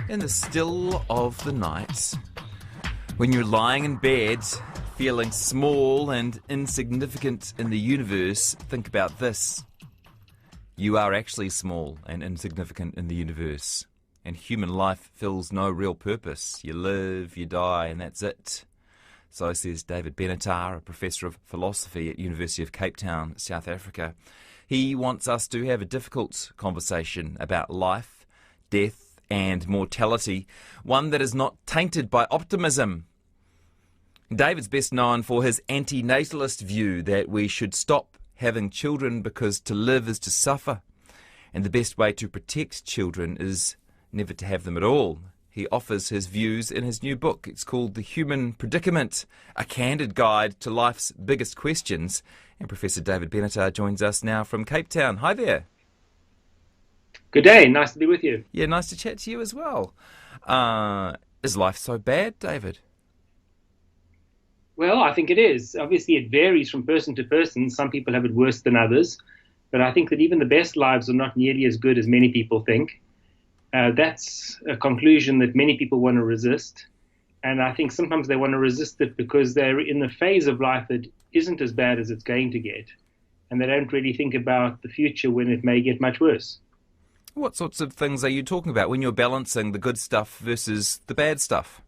In the still of the night, when you're lying in bed, feeling small and insignificant in the universe, think about this. You are actually small and insignificant in the universe, and human life fills no real purpose. You live, you die, and that's it. So says David Bienatar, a professor of philosophy at University of Cape Town, South Africa. He wants us to have a difficult conversation about life, death, and mortality, one that is not tainted by optimism. David's best known for his antinatalist view that we should stop having children because to live is to suffer, and the best way to protect children is never to have them at all. He offers his views in his new book. It's called The Human Predicament, a candid guide to life's biggest questions. And Professor David Bienatar joins us now from Cape Town. Hi there. Good day, nice to be with you. Yeah, nice to chat to you as well. Is life so bad, David? Well, I think it is. Obviously, it varies from person to person. Some people have it worse than others. But I think that even the best lives are not nearly as good as many people think. That's a conclusion that many people want to resist. And I think sometimes they want to resist it because they're in the phase of life that isn't as bad as it's going to get. And they don't really think about the future when it may get much worse. What sorts of things are you talking about when you're balancing the good stuff versus the bad stuff?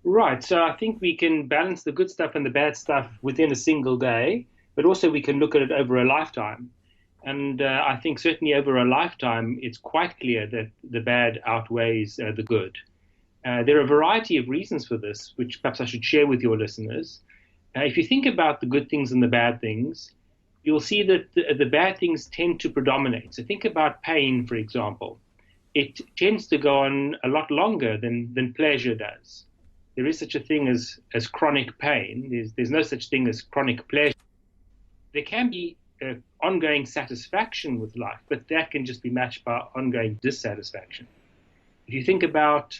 Right, so I think we can balance the good stuff and the bad stuff within a single day, but also we can look at it over a lifetime. And I think certainly over a lifetime, it's quite clear that the bad outweighs the good. There are a variety of reasons for this, which perhaps I should share with your listeners. If you think about the good things and the bad things, you'll see that the bad things tend to predominate. So think about pain, for example. It tends to go on a lot longer than pleasure does. There is such a thing as chronic pain. There's no such thing as chronic pleasure. There can be ongoing satisfaction with life, but that can just be matched by ongoing dissatisfaction. If you think about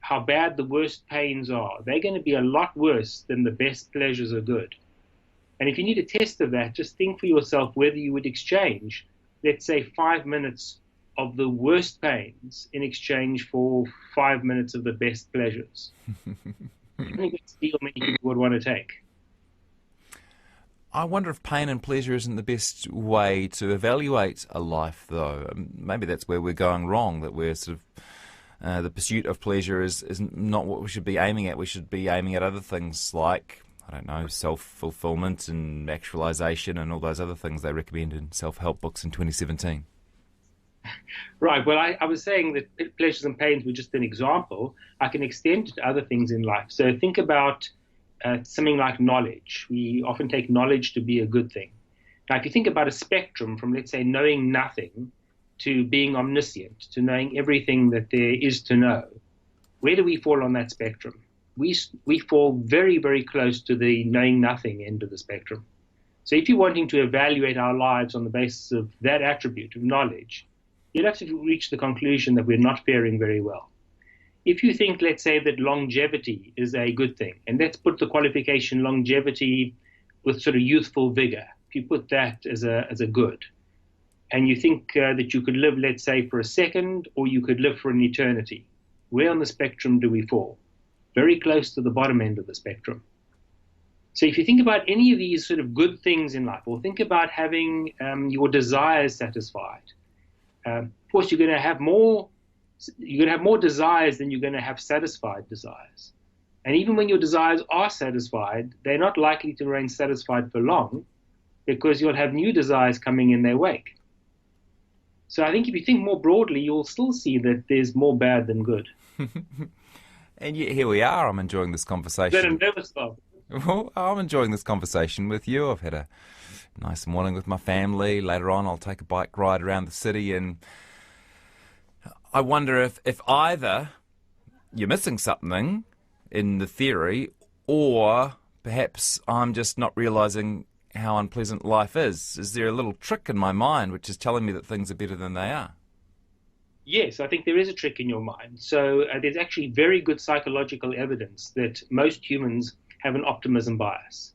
how bad the worst pains are, they're going to be a lot worse than the best pleasures are good. And if you need a test of that, just think for yourself whether you would exchange, let's say, 5 minutes of the worst pains in exchange for 5 minutes of the best pleasures. I think that's the deal many people would want to take. I wonder if pain and pleasure isn't the best way to evaluate a life, though. Maybe that's where we're going wrong, that we're sort of the pursuit of pleasure is not what we should be aiming at. We should be aiming at other things like, I don't know, self-fulfillment and actualization and all those other things they recommend in self-help books in 2017. Right. Well, I was saying that pleasures and pains were just an example. I can extend it to other things in life. So think about something like knowledge. We often take knowledge to be a good thing. Now, if you think about a spectrum from, let's say, knowing nothing to being omniscient, to knowing everything that there is to know, where do we fall on that spectrum? We fall very, very close to the knowing nothing end of the spectrum. So if you're wanting to evaluate our lives on the basis of that attribute of knowledge, you'd have to reach the conclusion that we're not faring very well. If you think, let's say, that longevity is a good thing, and let's put the qualification longevity with sort of youthful vigor, if you put that as a good, and you think that you could live, let's say, for a second, or you could live for an eternity, where on the spectrum do we fall? Very close to the bottom end of the spectrum. So if you think about any of these sort of good things in life, or think about having your desires satisfied, of course, you're going to have more desires than you're going to have satisfied desires. And even when your desires are satisfied, they're not likely to remain satisfied for long because you'll have new desires coming in their wake. So I think if you think more broadly, you'll still see that there's more bad than good. And yet here we are. I'm enjoying this conversation. Is that a nervous laugh? Well, I'm enjoying this conversation with you. I've had a nice morning with my family. Later on, I'll take a bike ride around the city, and I wonder if either you're missing something in the theory, or perhaps I'm just not realising how unpleasant life is. Is there a little trick in my mind which is telling me that things are better than they are? Yes, I think there is a trick in your mind. So there's actually very good psychological evidence that most humans have an optimism bias.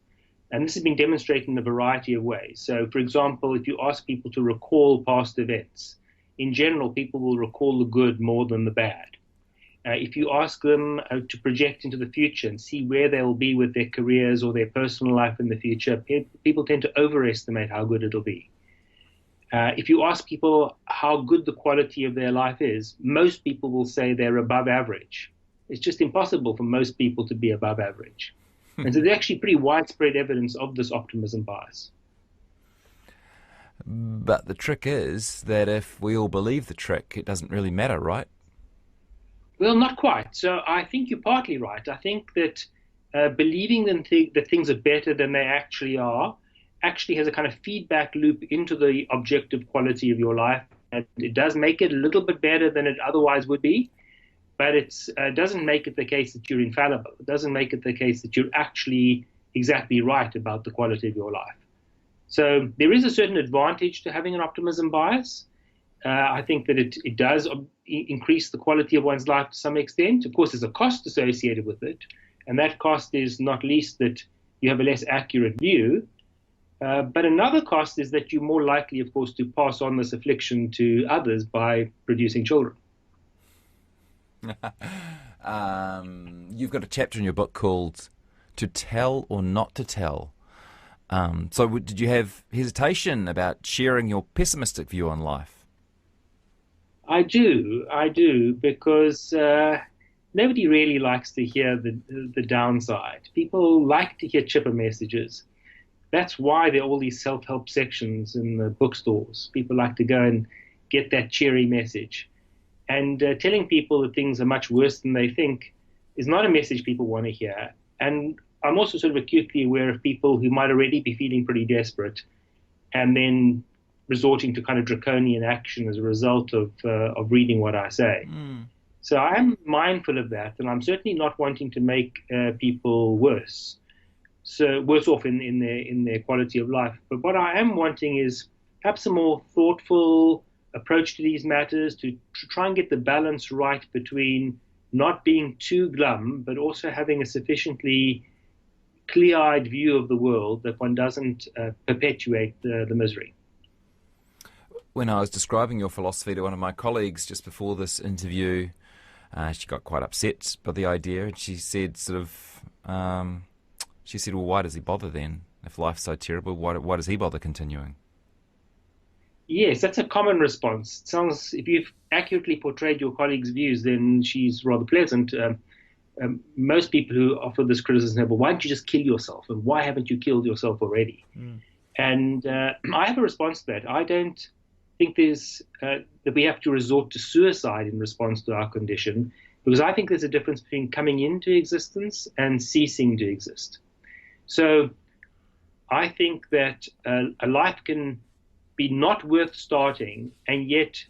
And this has been demonstrated in a variety of ways. So, for example, if you ask people to recall past events, in general, people will recall the good more than the bad. If you ask them to project into the future and see where they'll be with their careers or their personal life in the future, people tend to overestimate how good it'll be. If you ask people how good the quality of their life is, most people will say they're above average. It's just impossible for most people to be above average. And so there's actually pretty widespread evidence of this optimism bias. But the trick is that if we all believe the trick, it doesn't really matter, right? Well, not quite. So I think you're partly right. I think that believing that things are better than they actually are actually has a kind of feedback loop into the objective quality of your life. And it does make it a little bit better than it otherwise would be, but it doesn't make it the case that you're infallible. It doesn't make it the case that you're actually exactly right about the quality of your life. So there is a certain advantage to having an optimism bias. I think that it does increase the quality of one's life to some extent. Of course, there's a cost associated with it, and that cost is not least that you have a less accurate view. But another cost is that you're more likely, of course, to pass on this affliction to others by producing children. You've got a chapter in your book called To Tell or Not to Tell. So did you have hesitation about sharing your pessimistic view on life? I do, because nobody really likes to hear the downside. People like to hear chipper messages. That's why there are all these self-help sections in the bookstores. People like to go and get that cheery message. And telling people that things are much worse than they think is not a message people want to hear. And I'm also sort of acutely aware of people who might already be feeling pretty desperate and then resorting to kind of draconian action as a result of reading what I say. So I am mindful of that, and I'm certainly not wanting to make people worse off in their quality of life. But what I am wanting is perhaps a more thoughtful approach to these matters, to try and get the balance right between not being too glum, but also having a sufficiently clear-eyed view of the world that one doesn't perpetuate the misery. When I was describing your philosophy to one of my colleagues just before this interview, she got quite upset by the idea, and she said well, why does he bother then? If life's so terrible, why does he bother continuing? Yes, that's a common response. It sounds, if you've accurately portrayed your colleague's views, then she's rather pleasant. Most people who offer this criticism say, well, why don't you just kill yourself? And why haven't you killed yourself already? And I have a response to that. I don't think that we have to resort to suicide in response to our condition, because I think there's a difference between coming into existence and ceasing to exist. So I think that a life can be not worth starting and yet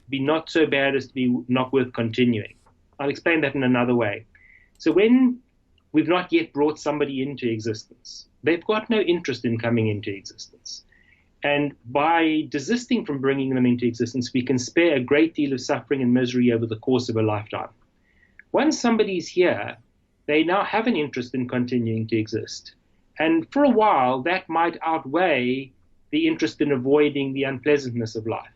be not so bad as to be not worth continuing. I'll explain that in another way. So when we've not yet brought somebody into existence, they've got no interest in coming into existence. And by desisting from bringing them into existence, we can spare a great deal of suffering and misery over the course of a lifetime. Once somebody's here, they now have an interest in continuing to exist. And for a while, that might outweigh the interest in avoiding the unpleasantness of life.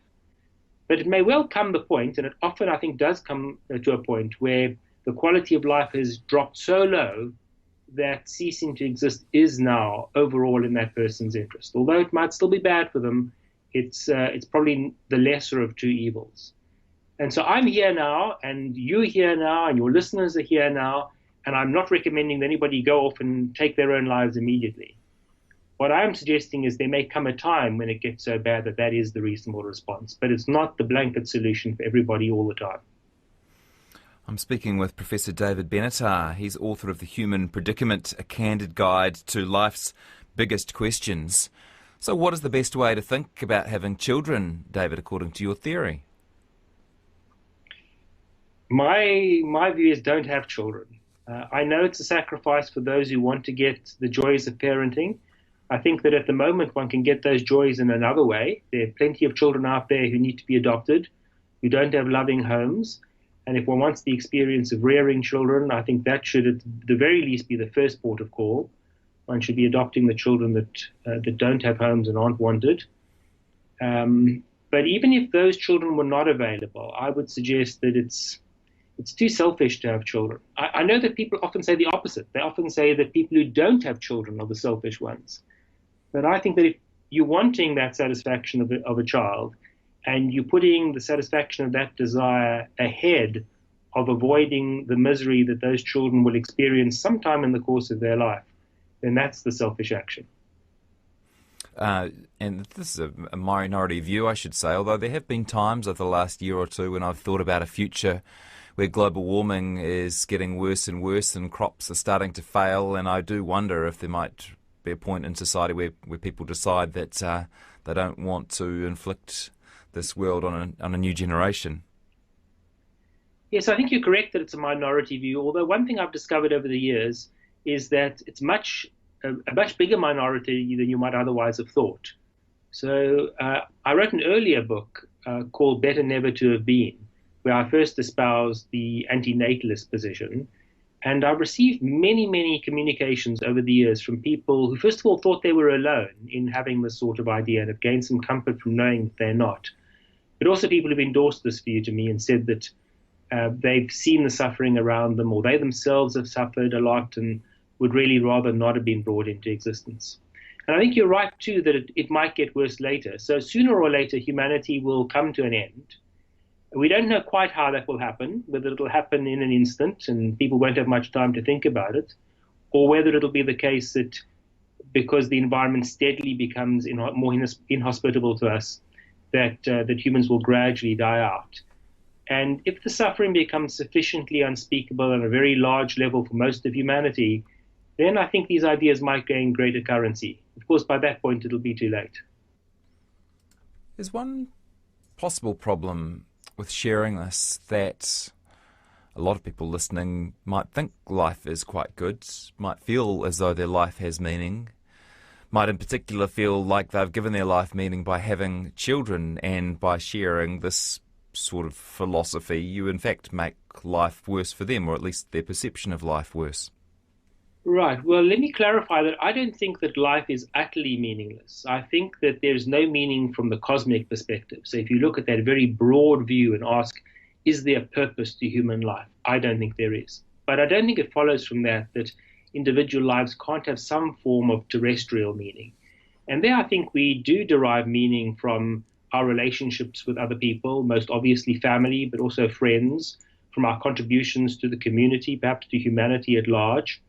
But it may well come the point, and it often, I think, does come to a point where the quality of life has dropped so low that ceasing to exist is now overall in that person's interest. Although it might still be bad for them, it's probably the lesser of two evils. And so I'm here now, and you're here now, and your listeners are here now, and I'm not recommending that anybody go off and take their own lives immediately. What I'm suggesting is there may come a time when it gets so bad that that is the reasonable response, but it's not the blanket solution for everybody all the time. I'm speaking with Professor David Bienatar. He's author of The Human Predicament, a candid guide to life's biggest questions. So what is the best way to think about having children, David, according to your theory? My view is don't have children. I know it's a sacrifice for those who want to get the joys of parenting. I think that at the moment one can get those joys in another way. There are plenty of children out there who need to be adopted, who don't have loving homes. And if one wants the experience of rearing children, I think that should at the very least be the first port of call. One should be adopting the children that don't have homes and aren't wanted. But But even if those children were not available, I would suggest that it's too selfish to have children. I know that people often say the opposite. They often say that people who don't have children are the selfish ones. But I think that if you're wanting that satisfaction of a child, and you're putting the satisfaction of that desire ahead of avoiding the misery that those children will experience sometime in the course of their life, then that's the selfish action. And this is a minority view, I should say, although there have been times over the last year or two when I've thought about a future where global warming is getting worse and worse and crops are starting to fail, and I do wonder if there might be a point in society where people decide that they don't want to inflict this world on a new generation. Yes, I think you're correct that it's a minority view, although one thing I've discovered over the years is that it's a much bigger minority than you might otherwise have thought. So I wrote an earlier book called Better Never to Have Been, where I first espoused the antinatalist position. And I've received many, many communications over the years from people who, first of all, thought they were alone in having this sort of idea and have gained some comfort from knowing that they're not. But also people who've endorsed this view to me and said that they've seen the suffering around them, or they themselves have suffered a lot and would really rather not have been brought into existence. And I think you're right, too, that it might get worse later. So sooner or later, humanity will come to an end. We don't know quite how that will happen, whether it'll happen in an instant and people won't have much time to think about it, or whether it'll be the case that because the environment steadily becomes more inhospitable to us, that humans will gradually die out. And if the suffering becomes sufficiently unspeakable on a very large level for most of humanity, then I think these ideas might gain greater currency. Of course, by that point, it'll be too late. There's one possible problem with sharing this that a lot of people listening might think life is quite good, might feel as though their life has meaning, might in particular feel like they've given their life meaning by having children, and by sharing this sort of philosophy, you in fact make life worse for them, or at least their perception of life worse. Right. Well, let me clarify that I don't think that life is utterly meaningless. I think that there's no meaning from the cosmic perspective. So if you look at that very broad view and ask, is there a purpose to human life? I don't think there is. But I don't think it follows from that individual lives can't have some form of terrestrial meaning. And there I think we do derive meaning from our relationships with other people, most obviously family, but also friends, from our contributions to the community, perhaps to humanity at large.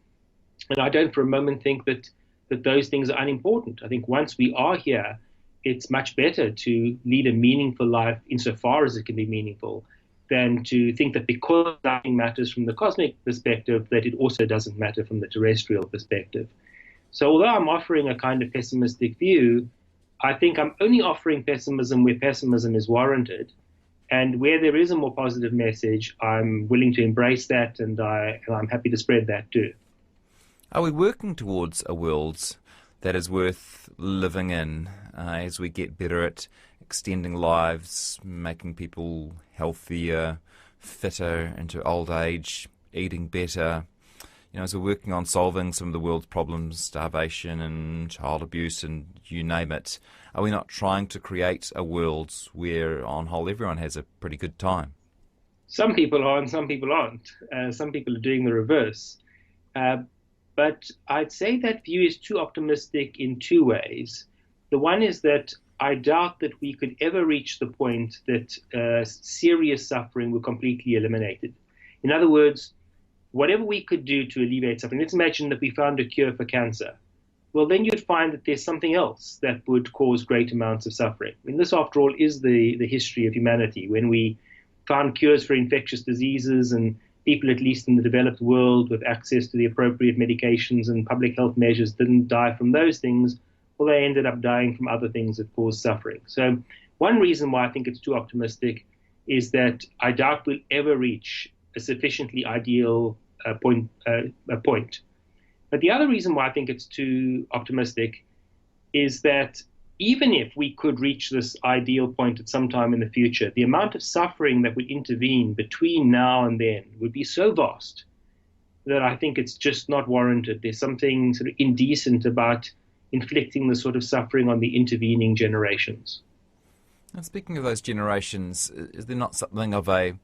And I don't for a moment think that those things are unimportant. I think once we are here, it's much better to lead a meaningful life insofar as it can be meaningful than to think that because nothing matters from the cosmic perspective, that it also doesn't matter from the terrestrial perspective. So although I'm offering a kind of pessimistic view, I think I'm only offering pessimism where pessimism is warranted. And where there is a more positive message, I'm willing to embrace that, and I'm happy to spread that too. Are we working towards a world that is worth living in as we get better at extending lives, making people healthier, fitter into old age, eating better? You know, as we're working on solving some of the world's problems, starvation and child abuse and you name it, are we not trying to create a world where, on whole, everyone has a pretty good time? Some people are and some people aren't. Some people are doing the reverse. But I'd say that view is too optimistic in two ways. The one is that I doubt that we could ever reach the point that serious suffering were completely eliminated. In other words, whatever we could do to alleviate suffering, let's imagine that we found a cure for cancer. Well, then you'd find that there's something else that would cause great amounts of suffering. I mean, this, after all, is the history of humanity. When we found cures for infectious diseases and people, at least in the developed world, with access to the appropriate medications and public health measures, didn't die from those things, well, they ended up dying from other things that caused suffering. So one reason why I think it's too optimistic is that I doubt we'll ever reach a sufficiently ideal point. But the other reason why I think it's too optimistic is that even if we could reach this ideal point at some time in the future, the amount of suffering that would intervene between now and then would be so vast that I think it's just not warranted. There's something sort of indecent about inflicting the sort of suffering on the intervening generations. And speaking of those generations, is there not something of a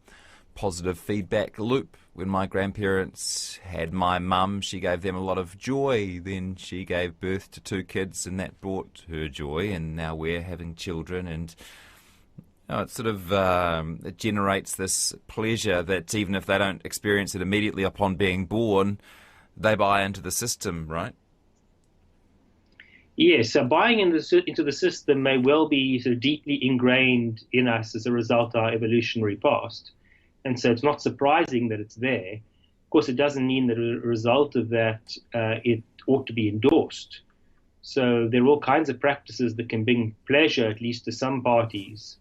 positive feedback loop? When my grandparents had my mum, she gave them a lot of joy. Then she gave birth to 2 kids, and that brought her joy. And now we're having children, and it sort of it generates this pleasure that even if they don't experience it immediately upon being born, they buy into the system, right? Yes, so buying into the system may well be sort of deeply ingrained in us as a result of our evolutionary past. And so it's not surprising that it's there. Of course, it doesn't mean that as a result of that, it ought to be endorsed. So there are all kinds of practices that can bring pleasure, at least to some parties.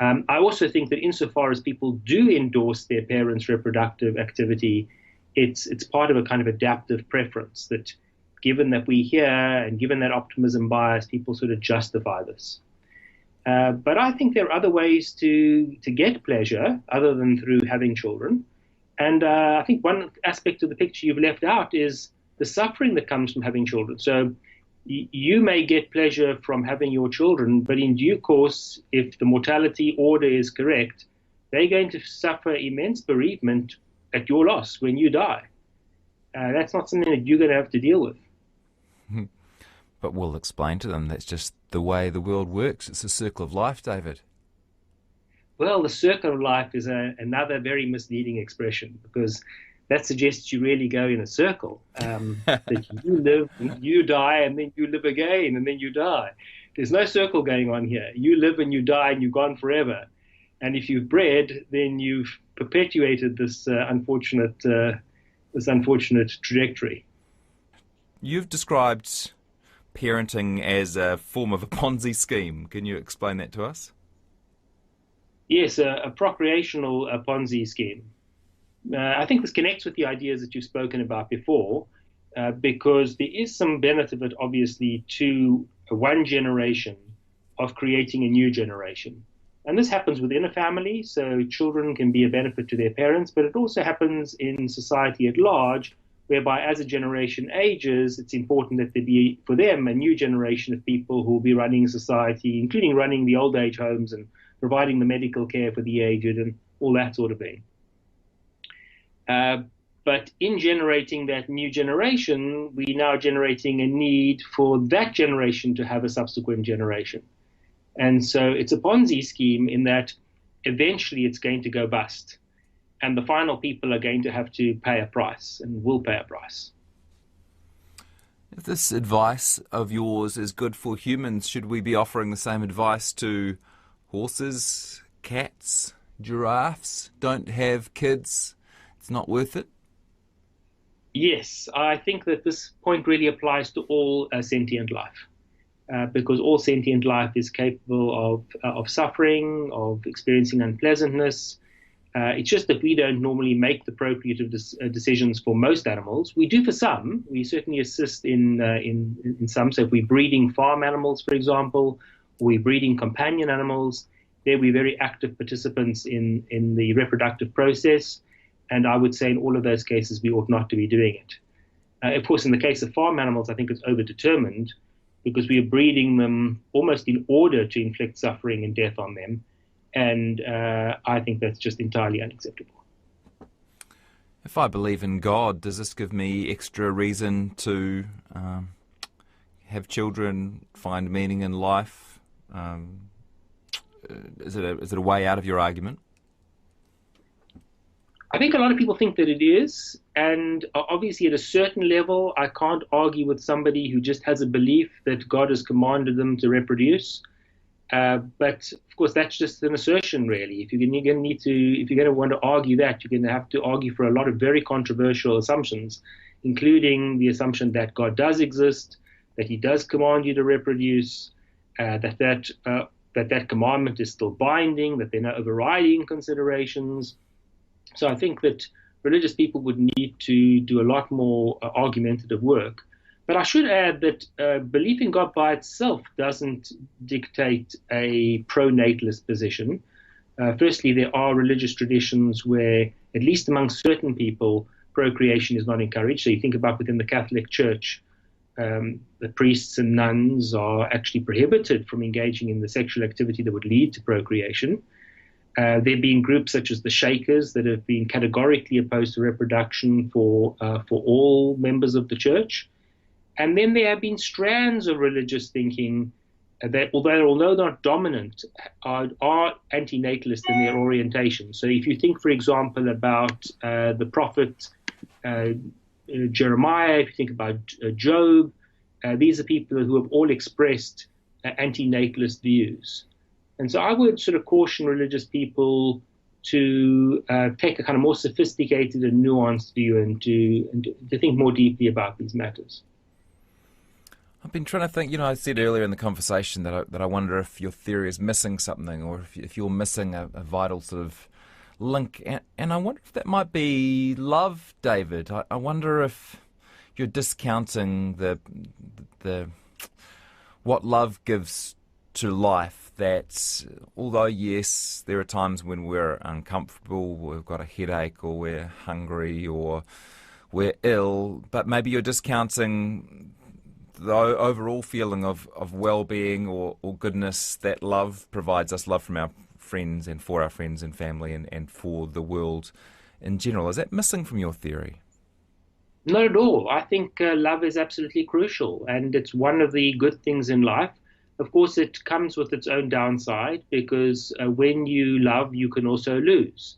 I also think that insofar as people do endorse their parents' reproductive activity, it's part of a kind of adaptive preference that, given that we hear and given that optimism bias, people sort of justify this. But I think there are other ways to get pleasure other than through having children. And I think one aspect of the picture you've left out is the suffering that comes from having children. So you may get pleasure from having your children, but in due course, if the mortality order is correct, they're going to suffer immense bereavement at your loss when you die. That's not something that you're going to have to deal with. But we'll explain to them that's just the way the world works. It's a circle of life, David. Well, the circle of life is another very misleading expression, because that suggests you really go in a circle, that you live, you die, and then you live again, and then you die. There's no circle going on here. You live and you die and you're gone forever. And if you've bred, then you've perpetuated this unfortunate trajectory. You've described parenting as a form of a Ponzi scheme. Can you explain that to us? Yes, a procreational Ponzi scheme. I think this connects with the ideas that you've spoken about before, because there is some benefit, obviously, to one generation of creating a new generation. And this happens within a family, so children can be a benefit to their parents, but it also happens in society at large, whereby as a generation ages, it's important that there be, for them, a new generation of people who will be running society, including running the old age homes and providing the medical care for the aged and all that sort of thing. But in generating that new generation, we're now generating a need for that generation to have a subsequent generation. And so it's a Ponzi scheme in that eventually it's going to go bust. And the final people are going to have to pay a price and will pay a price. If this advice of yours is good for humans, should we be offering the same advice to horses, cats, giraffes? Don't have kids. It's not worth it. Yes, I think that this point really applies to all sentient life, because all sentient life is capable of suffering, of experiencing unpleasantness. It's just that we don't normally make the procreative decisions for most animals. We do for some. We certainly assist in some. So if we're breeding farm animals, for example, or we're breeding companion animals, there we're very active participants in the reproductive process. And I would say in all of those cases, we ought not to be doing it. Of course, in the case of farm animals, I think it's overdetermined, because we are breeding them almost in order to inflict suffering and death on them. And I think that's just entirely unacceptable. If I believe in God, does this give me extra reason to have children, find meaning in life? Is it a way out of your argument? I think a lot of people think that it is, and obviously at a certain level, I can't argue with somebody who just has a belief that God has commanded them to reproduce. But of course, that's just an assertion, really. If you're going to want to argue that, you're going to have to argue for a lot of very controversial assumptions, including the assumption that God does exist, that He does command you to reproduce, that commandment is still binding, that there are no overriding considerations. So I think that religious people would need to do a lot more argumentative work. But I should add that belief in God by itself doesn't dictate a pro-natalist position. Firstly, there are religious traditions where, at least among certain people, procreation is not encouraged. So you think about within the Catholic Church, the priests and nuns are actually prohibited from engaging in the sexual activity that would lead to procreation. There have been groups such as the Shakers that have been categorically opposed to reproduction for all members of the church. And then there have been strands of religious thinking that, although not dominant, are antinatalist in their orientation. So if you think, for example, about the prophet Jeremiah, if you think about Job, these are people who have all expressed antinatalist views. And so I would sort of caution religious people to take a kind of more sophisticated and nuanced view and to think more deeply about these matters. I've been trying to think, I said earlier in the conversation that I wonder if your theory is missing something, or if you're missing a vital sort of link. And I wonder if that might be love, David. I wonder if you're discounting the what love gives to life. That although, yes, there are times when we're uncomfortable, we've got a headache, or we're hungry, or we're ill, but maybe you're discounting the overall feeling of well-being or goodness that love provides us, love from our friends and for our friends and family and for the world in general. Is that missing from your theory? Not at all. I think love is absolutely crucial, and it's one of the good things in life. Of course, it comes with its own downside, because when you love, you can also lose.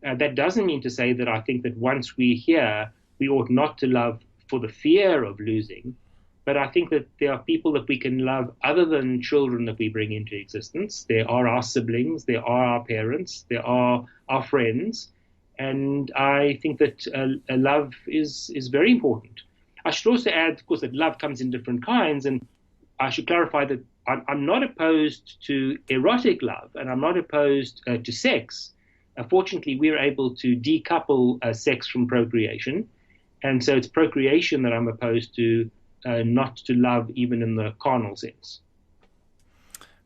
That doesn't mean to say that I think that once we're here, we ought not to love for the fear of losing. But I think that there are people that we can love other than children that we bring into existence. There are our siblings, there are our parents, there are our friends. And I think that love is very important. I should also add, of course, that love comes in different kinds. And I should clarify that I'm not opposed to erotic love, and I'm not opposed to sex. Fortunately, we're able to decouple sex from procreation. And so it's procreation that I'm opposed to, not to love even in the carnal sense.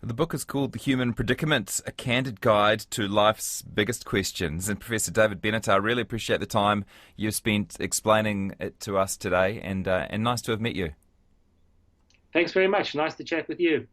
The book is called The Human Predicament, A Candid Guide to Life's Biggest Questions. And Professor David Bennett, I really appreciate the time you've spent explaining it to us today, and nice to have met you. Thanks very much. Nice to chat with you.